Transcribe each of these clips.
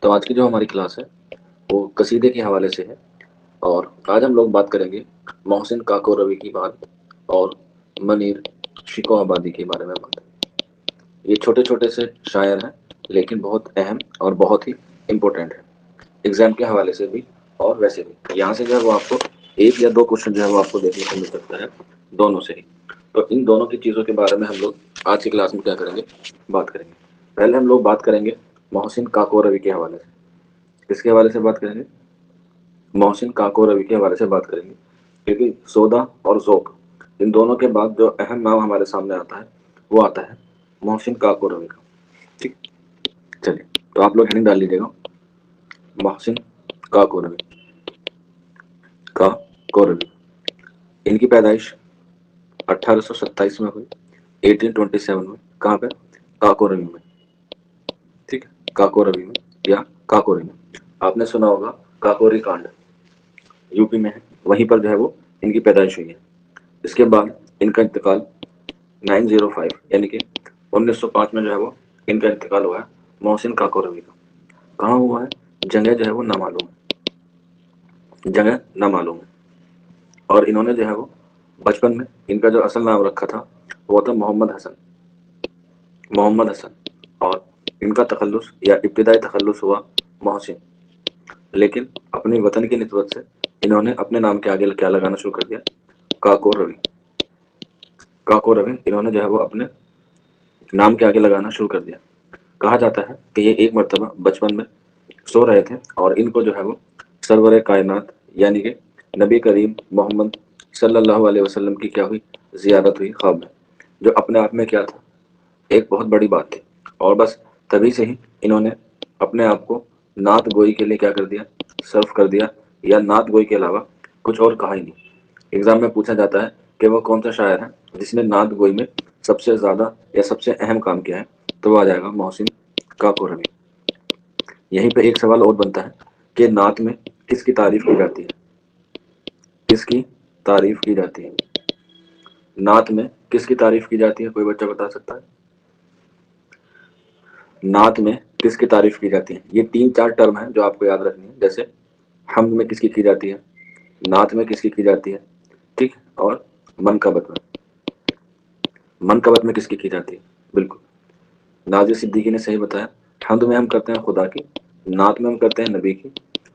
تو آج کی جو ہماری کلاس ہے وہ قصیدے کے حوالے سے ہے، اور آج ہم لوگ بات کریں گے محسن کاکو روی کی بات اور منیر شکو آبادی کے بارے میں بات۔ یہ چھوٹے چھوٹے سے شاعر ہیں لیکن بہت اہم اور بہت ہی امپورٹنٹ ہے ایگزام کے حوالے سے بھی، اور ویسے بھی یہاں سے جو ہے وہ آپ کو ایک یا دو کوشچن جو ہے وہ آپ کو دیکھنے کو مل سکتا ہے دونوں سے ہی۔ تو ان دونوں کی چیزوں کے بارے میں ہم لوگ آج کی کلاس میں کیا کریں گے، بات کریں گے۔ پہلے ہم لوگ بات کریں گے محسن کاکو روی کے حوالے سے۔ کس کے حوالے سے بات کریں گے؟ محسن کاکو روی کے حوالے سے بات کریں گے، کیونکہ سودا اور ذوق ان دونوں کے بعد جو اہم نام ہمارے سامنے آتا ہے وہ آتا ہے محسن کاکو روی کا۔ ٹھیک، چلیے تو آپ لوگ ہیڈنگ ڈال لیجیے گا محسن کاکو روی۔ کاکو روی ان کی پیدائش 1827 میں ہوئی، 1827 میں۔ کہاں پہ؟ کاکو روی میں۔ ٹھیک ہے، کاکو روی میں یا کاکوری میں۔ آپ نے سنا ہوگا کاکوری کانڈ یو پی میں ہے، وہیں پر جو ہے وہ ان کی پیدائش ہوئی ہے۔ اس کے بعد ان کا انتقال 905 یعنی کہ 1905 میں جو ہے وہ ان کا انتقال ہوا ہے محسن کاکو روی کا۔ کہاں ہوا ہے؟ جگہ جو ہے وہ نامعلوم ہے، جگہ نامعلوم ہے۔ اور انہوں نے جو ہے وہ بچپن میں ان کا جو اصل نام رکھا تھا وہ تھا محمد حسن، محمد حسن، اور ان کا تخلص یا ابتدائی تخلص ہوا محسن۔ لیکن اپنی وطن کی نسبت سے انہوں نے اپنے نام کے آگے کیا لگانا شروع کر دیا؟ کاکو روی۔ کاکو روی انہوں نے جو ہے وہ اپنے نام کے آگے لگانا شروع کر دیا۔ کہا جاتا ہے کہ یہ ایک مرتبہ بچپن میں سو رہے تھے اور ان کو جو ہے وہ سرور کائنات یعنی کہ نبی کریم محمد صلی اللہ علیہ وسلم کی کیا ہوئی؟ زیارت ہوئی خواب میں، جو اپنے آپ میں کیا تھا؟ ایک بہت بڑی بات تھی۔ اور بس تبھی سے ہی انہوں نے اپنے آپ کو نعت گوئی کے لیے کیا کر دیا؟ صرف کر دیا، یا نعت گوئی کے علاوہ کچھ اور کہا ہی نہیں۔ ایگزام میں پوچھا جاتا ہے کہ وہ کون سا شاعر ہے جس نے نعت گوئی میں سب سے زیادہ یا سب سے اہم کام کیا ہے، تو وہ آ جائے گا محسن کاکو روی۔ یہیں پہ ایک سوال اور بنتا ہے کہ نعت میں کس کی تعریف کی جاتی ہے؟ کس کی تعریف کی جاتی ہے؟ نعت میں کس کی تعریف کی جاتی ہے؟ کوئی بچہ بتا سکتا ہے؟ نعت میں کس کی تعریف کی جاتی ہے؟ یہ 3-4 ٹرم ہیں جو آپ کو یاد رکھنی ہے، جیسے حمد میں کس کی جاتی ہے، نعت میں کس کی جاتی ہے، ٹھیک، اور منقبت میں کس کی جاتی ہے۔ بالکل، نازر صدیقی نے صحیح بتایا، حمد میں ہم کرتے ہیں خدا کی، نعت میں ہم کرتے ہیں نبی کی،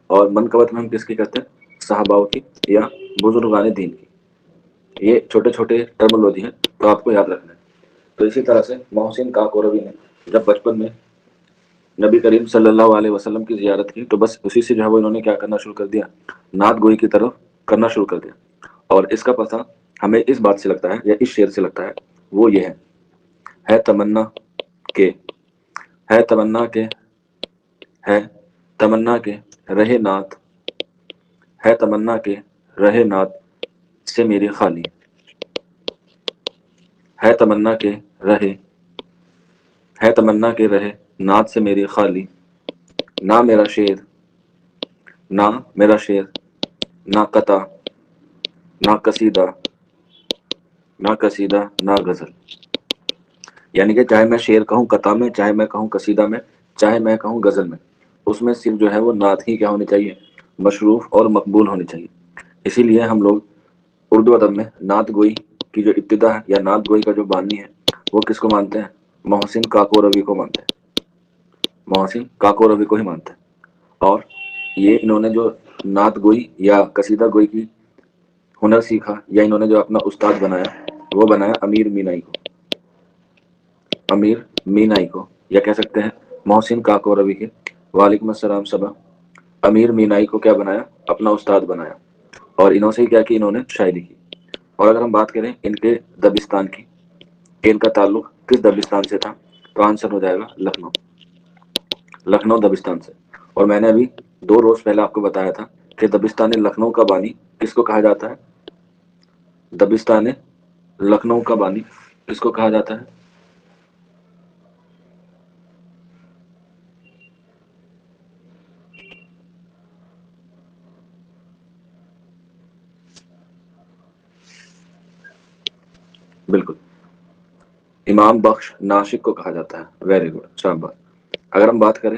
اور منقبت میں ہم کس کی کرتے ہیں؟ صحاباؤں کی یا بزرگان دین کی۔ یہ چھوٹے چھوٹے ٹرمولوجی ہیں تو آپ کو یاد رکھنا ہے۔ تو اسی طرح سے محسن کاکو روی نے جب بچپن میں نبی کریم صلی اللہ علیہ وسلم کی زیارت کی تو بس اسی سے جو ہے وہ انہوں نے کیا کرنا شروع کر دیا؟ نعت گوئی کی طرف کرنا شروع کر دیا۔ اور اس کا پتہ ہمیں اس بات سے لگتا ہے یا اس شعر سے لگتا ہے، وہ یہ ہے تمنا کے، ہے تمنا کے، ہے تمنا کے رہے نعت، ہے تمنا کے رہے نعت سے میری خالی، ہے تمنا کے رہے، ہے تمنا کے رہے نعت سے میری خالی، نہ میرا شعر، نہ میرا شعر، نہ قطع، نہ قصیدہ، نہ قصیدہ، نہ غزل۔ یعنی کہ چاہے میں شعر کہوں قطع میں، چاہے میں کہوں قصیدہ میں، چاہے میں کہوں غزل میں، اس میں صرف جو ہے وہ نعت ہی کیا ہونی چاہیے؟ مشروف اور مقبول ہونی چاہیے۔ اسی لیے ہم لوگ اردو ادب میں نعت گوئی کی جو ابتدا ہے یا نعت گوئی کا جو بانی ہے وہ کس کو مانتے ہیں؟ محسن کاکو روی کو مانتے ہیں، محسن کاکو روی کو ہی مانتے ہیں۔ اور یہ انہوں نے جو نعت گوئی یا قصیدہ گوئی کی ہنر سیکھا یا انہوں نے جو اپنا استاد بنایا وہ بنایا امیر مینائی کو، امیر مینائی کو، یا کہہ سکتے ہیں محسن کاکو روی کے وعلیکم السلام صبا امیر مینائی کو کیا بنایا؟ اپنا استاد بنایا۔ اور انہوں سے کیا کی؟ انہوں نے شاعری کی۔ اور اگر ہم بات کریں ان کے دبستان کی کہ ان کا تعلق کس دبستان سے تھا، تو آنسر ہو جائے گا لکھنؤ، لکھنؤ دبستان سے۔ اور میں نے ابھی 2 روز پہلے آپ کو بتایا تھا کہ دبستان لکھنؤ کا بانی کس کو کہا جاتا ہے؟ دبستان لکھنؤ کا بانی کس کو کہا جاتا ہے؟ بالکل، امام بخش ناسک کو کہا جاتا ہے۔ ویری گڈ، شاباش۔ اگر ہم بات کریں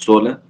16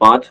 5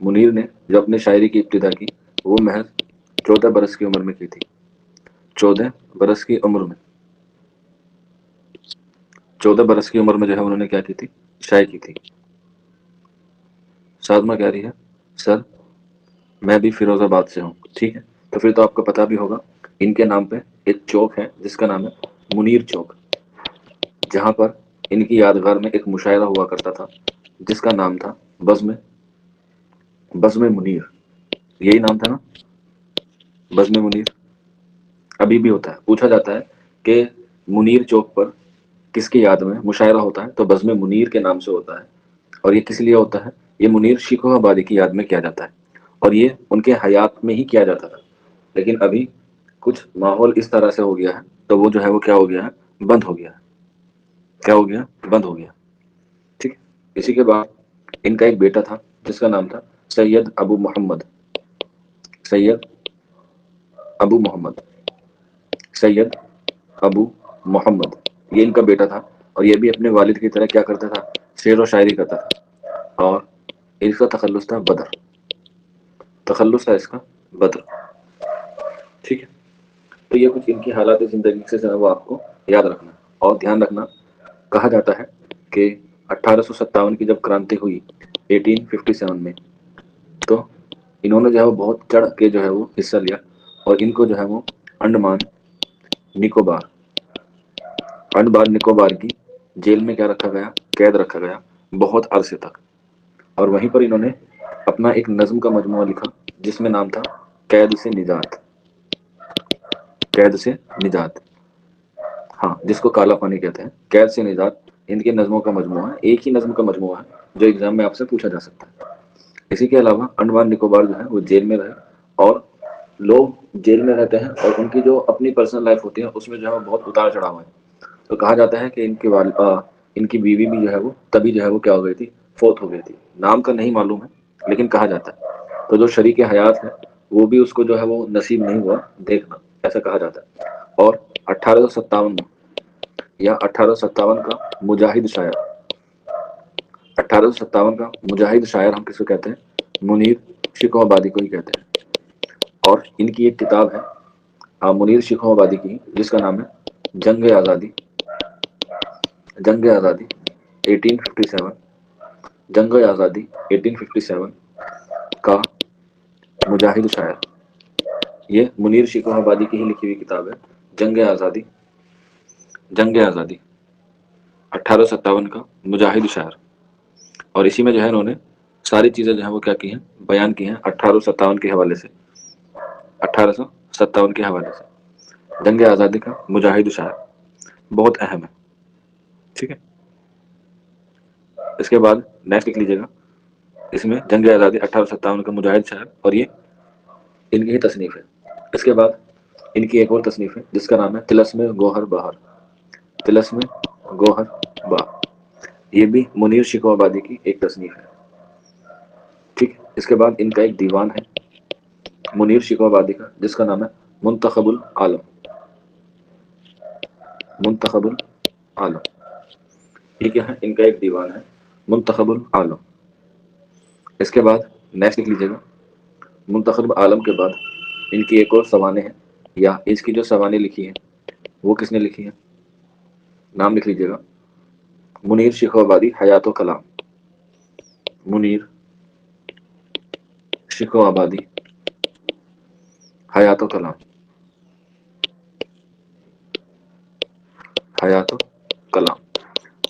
منیر نے جو اپنی شاعری کی ابتدا کی وہ محض 14 برس کی عمر میں کی تھی. 14 برس کی عمر میں 14 برس کی عمر میں جو ہے انہوں نے کیا کی تھی؟ شاعری کی تھی. سادمہ کہہ رہی ہے سر میں بھی فیروز آباد سے ہوں. ٹھیک ہے، تو پھر تو آپ کو پتا بھی ہوگا ان کے نام پہ ایک چوک ہے جس کا نام ہے منیر چوک، جہاں پر ان کی یادگار میں ایک مشاعرہ ہوا کرتا تھا جس کا نام تھا بزم منیر. یہی نام تھا نا، بزم منیر. ابھی بھی ہوتا ہے، پوچھا جاتا ہے کہ منیر چوک پر کس کی یاد میں مشاعرہ ہوتا ہے تو بزم منیر کے نام سے ہوتا ہے. اور یہ کس لیے ہوتا ہے؟ یہ منیر شیخو آبادی کی یاد میں کیا جاتا ہے، اور یہ ان کے حیات میں ہی کیا جاتا تھا. لیکن ابھی کچھ ماحول اس طرح سے ہو گیا ہے تو وہ جو ہے وہ کیا ہو گیا ہے؟ بند ہو گیا ہے. کیا ہو گیا؟ بند ہو گیا. ٹھیک. اسی کے بعد ان کا ایک بیٹا تھا جس کا نام تھا سید ابو محمد. سید ابو محمد سید ابو محمد یہ ان کا بیٹا تھا، اور یہ بھی اپنے والد کی طرح کیا کرتا تھا؟ شعر و شاعری کرتا تھا. اور اس کا تخلص تھا بدر. تخلص تھا اس کا بدر. ٹھیک ہے، تو یہ کچھ ان کی حالات زندگی سے جو ہے وہ آپ کو یاد رکھنا اور دھیان رکھنا. کہا جاتا ہے کہ 1857 کی جب کرانتی ہوئی 1857 میں، تو انہوں نے جو ہے وہ بہت چڑھ کے جو ہے وہ حصہ لیا، اور ان کو جو ہے وہ انڈمان نکوبار کی جیل میں کیا رکھا گیا؟ قید رکھا گیا بہت عرصے تک. اور وہیں پر انہوں نے اپنا ایک نظم کا مجموعہ لکھا جس میں نام تھا قید سے نجات. قید سے نجات، ہاں، جس کو کالا پانی کہتے ہیں. قید سے نجات ان کے نظموں کا مجموعہ ہے، ایک ہی نظم کا مجموعہ ہے جو ایگزام میں آپ سے پوچھا جا سکتا ہے. اسی کے علاوہ انڈمان نکوبار جو ہے وہ جیل میں رہے، اور لوگ جیل میں رہتے ہیں اور ان کی جو اپنی پرسنل لائف ہوتی ہے اس میں جو ہے وہ بہت اتار چڑھاؤ ہے. تو کہا جاتا ہے کہ ان کی والدہ، ان کی بیوی بھی جو ہے وہ تبھی جو ہے وہ کیا ہو گئی تھی؟ فوت ہو گئی تھی. نام کا نہیں معلوم ہے لیکن کہا جاتا ہے. تو جو شریک حیات ہے وہ بھی اس کو جو ہے وہ نصیب نہیں ہوا دیکھنا، ایسا کہا جاتا ہے. اور 1857 میں یا 1857 کا مجاہد شاعر 1857 کا مجاہد شاعر ہم کس کو کہتے ہیں؟ منیر شیخو آبادی کو ہی کہتے ہیں. اور ان کی ایک کتاب ہے منیر شیخو آبادی کی جس کا نام ہے جنگ آزادی. جنگ آزادی 1857. جنگ آزادی 1857 کا مجاہد شاعر، یہ منیر شیخو آبادی کی ہی لکھی ہوئی کتاب ہے جنگ آزادی. جنگ آزادی 1857 کا مجاہد شاعر. اور اسی میں جو ہے انہوں نے ساری چیزیں جو ہیں وہ کیا کی ہیں؟ بیان کی ہیں 1857 کے حوالے سے. 1857 کے حوالے سے جنگ آزادی کا مجاہد شاعر بہت اہم ہے. ٹھیک ہے، اس کے بعد نیکسٹ لکھ لیجیے گا. اس میں جنگ آزادی 1857 کا مجاہد شاعر، اور یہ ان کی ہی تصنیف ہے. اس کے بعد ان کی ایک اور تصنیف ہے جس کا نام ہے طلسم گوہر بہار. طلسم گوہر بہار یہ بھی منیر شیخو آبادی کی ایک تصنیف ہے. ٹھیک. اس کے بعد ان کا ایک دیوان ہے منیر شیخو آبادی کا جس کا نام ہے منتخب العالم. منتخب العالم ٹھیک ہے، ان کا ایک دیوان ہے منتخب العالم. اس کے بعد نیکسٹ لکھ لیجیے گا. منتخب عالم کے بعد ان کی ایک اور سوانح ہے، یا اس کی جو سوانح لکھی ہیں وہ کس نے لکھی ہے؟ نام لکھ لیجیے گا. منیر شیخو آبادی حیات و کلام. منیر شیخو آبادی حیات و کلام. حیات و کلام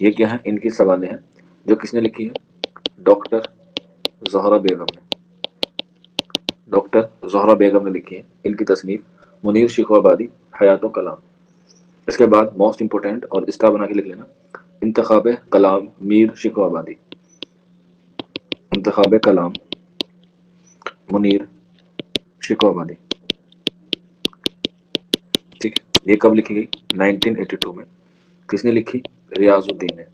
یہ کیا ہے؟ ان کی سوانح ہیں جو کس نے لکھی ہے؟ ڈاکٹر زہرا بیگم نے. ڈاکٹر زہرا بیگم نے لکھی ہے ان کی تصنیف منیر شیخو آبادی حیات و کلام. اس کے بعد موسٹ امپورٹنٹ اور اسٹار بنا کے لکھ لینا انتخاب کلام میر شیخو آبادی. انتخاب کلام منیر شیخو آبادی. ٹھیک ہے، یہ کب لکھی گئی؟ 1982 میں. کس نے لکھی؟ ریاض الدین نے.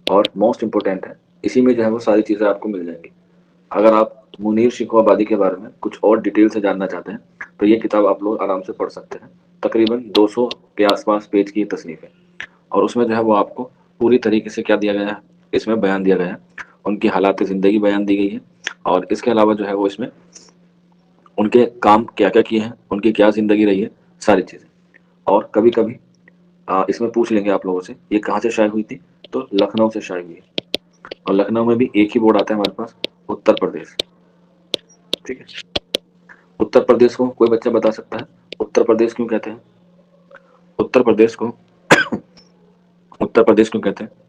اور موسٹ امپورٹنٹ ہے، اسی میں جو ہے وہ ساری چیزیں آپ کو مل جائیں گی. اگر آپ منیر شیخو آبادی کے بارے میں کچھ اور ڈیٹیل سے جاننا چاہتے ہیں تو یہ کتاب آپ لوگ آرام سے پڑھ سکتے ہیں. تقریباً 200 کے آس پاس پیج کی تصنیف ہے، اور اس میں جو ہے وہ آپ کو پوری طریقے سے کیا دیا گیا ہے؟ اس میں بیان دیا گیا ہے. ان کی حالات زندگی بیان دی گئی ہے، اور اس کے علاوہ جو ہے وہ اس میں ان کے کام کیا کیا کیے ہیں، ان کی کیا زندگی رہی ہے، ساری چیزیں. اور کبھی کبھی اس میں پوچھ لیں گے آپ لوگوں سے یہ کہاں سے شائع ہوئی تھی، تو لکھنؤ سے شائع ہوئی ہے. اور لکھنؤ میں بھی ایک ہی بورڈ آتا ہے ہمارے پاس، اتر پردیش. ٹھیک ہے. اتر پردیش کو کوئی بچہ بتا سکتا ہے اتر پردیش کیوں کہتے ہیں؟ اتر پردیش کو اتر پردیش کیوں کہتے ہیں؟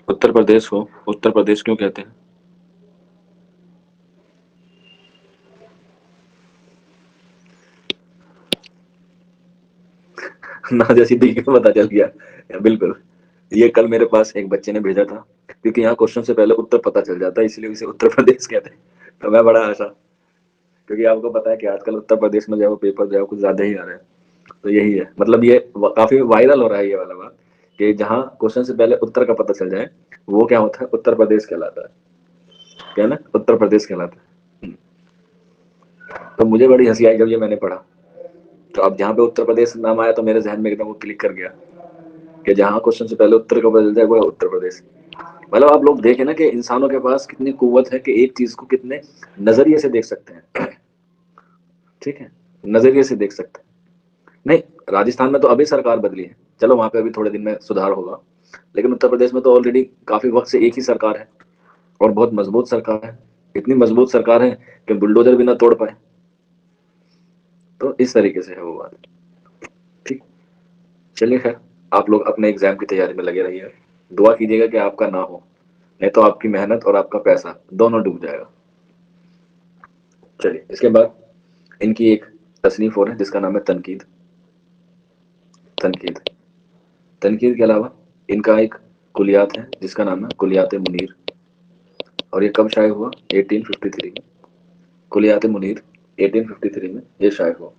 اتر پردیش کو اتر پردیش کیوں کہتے ہیں؟ نہ جیسی دل کو پتا چل گیا. بالکل. یہ کل میرے پاس ایک بچے نے بھیجا تھا، کیونکہ یہاں کوشچن سے پہلے اتر پتا چل جاتا ہے، اس لیے اسے اتر پردیش کہتے ہیں. تو میں بڑا ہنسا، کیونکہ آپ کو پتا ہے کہ آج کل اتر پردیش میں جو ہے وہ پیپر جو ہے کچھ زیادہ ہی آ رہے ہیں. تو یہی ہے مطلب، یہ کافی وائرل ہو رہا ہے یہ والا بات، کہ جہاں کوشچن سے پہلے اتر کا پتہ چل جائے وہ کیا ہوتا ہے، اتر پردیش کہلاتا ہے. کیا نا، اتر پردیش کہلاتا ہے. تو مجھے بڑی ہنسی آئی جب یہ میں نے پڑھا. تو اب جہاں پہ اتر پردیش نام آیا تو میرے ذہن میں ایک دم وہ کلک کر گیا کہ جہاں کوشچن سے پہلے اتر کا پتہ چل جائے وہ ہے اتر پردیش. مطلب آپ لوگ دیکھیں نا کہ انسانوں کے پاس کتنی قوت ہے کہ ایک چیز کو کتنے نظریے سے دیکھ سکتے ہیں. ٹھیک ہے، نظریے سے دیکھ سکتے ہیں. نہیں، راجستھان میں تو ابھی سرکار بدلی ہے، چلو وہاں پہ ابھی تھوڑے دن میں سدھار ہوگا، لیکن اتر پردیش میں تو آلریڈی کافی وقت سے ایک ہی سرکار ہے، اور بہت مضبوط سرکار ہے. اتنی مضبوط سرکار ہے کہ بلڈوزر بھی نہ توڑ پائے. تو اس طریقے سے ہے وہ بات. ٹھیک. چلیے خیر، آپ لوگ اپنے ایگزام کی تیاری میں لگے رہیے. دعا کیجیے گا کہ آپ کا نہ ہو، نہیں تو آپ کی محنت اور آپ کا پیسہ دونوں ڈوب جائے گا. چلیے، اس کے بعد ان کی ایک تصنیف اور ہے جس کا نام ہے تنقید. تنقید. تنقید کے علاوہ ان کا ایک کلیات ہے جس کا نام ہے کلیات منیر. اور یہ کب شائع ہوا؟ 1853 میں. کلیات منیر 1853 میں یہ شائع ہوا.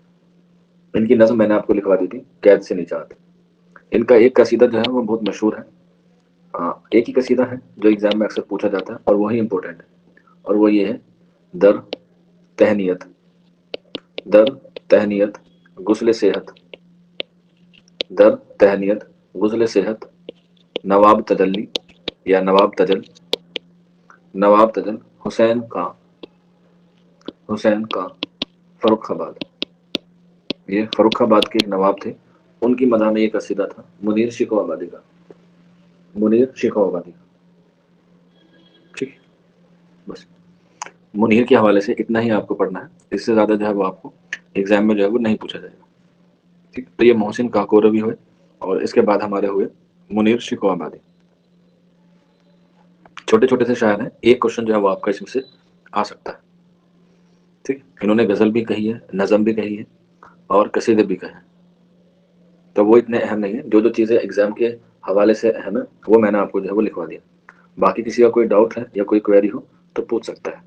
ان کی نظم میں نے آپ کو لکھوا دی تھی، قید سے نجات. ان کا ایک قصیدہ جو ہے وہ بہت مشہور ہے. ایک ہی قصیدہ ہے جو ایگزام میں اکثر پوچھا جاتا ہے اور وہی امپورٹنٹ ہے، اور وہ یہ ہے: در تہنیت، در تہنیت غسل صحت، در تہنیت غسل صحت، نواب تجلی یا نواب تجل، نواب تجل حسین کا، حسین کا فروخ آباد. یہ فروخ آباد کے ایک نواب تھے، ان کی مدح میں یہ قصیدہ تھا منیر شکو آبادی کا. منیر شکو آبادی کا. ٹھیک ہے. بس منیر کے حوالے سے اتنا ہی آپ کو پڑھنا ہے، اس سے زیادہ جو ہے وہ آپ کو ایگزام میں جو ہے وہ نہیں پوچھا جائے گا. ٹھیک. تو یہ محسن کاکوروی ہوئے، اور اس کے بعد ہمارے ہوئے منیر شکو آبادی. چھوٹے چھوٹے سے شاعر ہیں، ایک کوشچن جو ہے وہ آپ کا اس میں سے آ سکتا ہے. ٹھیک. انہوں نے غزل بھی کہی ہے، نظم بھی کہی ہے، اور قصیدے بھی کہے ہیں. تو وہ اتنے اہم نہیں ہیں. جو جو چیزیں ایگزام کے حوالے سے اہم ہے وہ میں نے آپ کو جو ہے وہ لکھوا دیا. باقی کسی کا کوئی ڈاؤٹ ہے یا کوئی کویری ہو تو پوچھ سکتا ہے.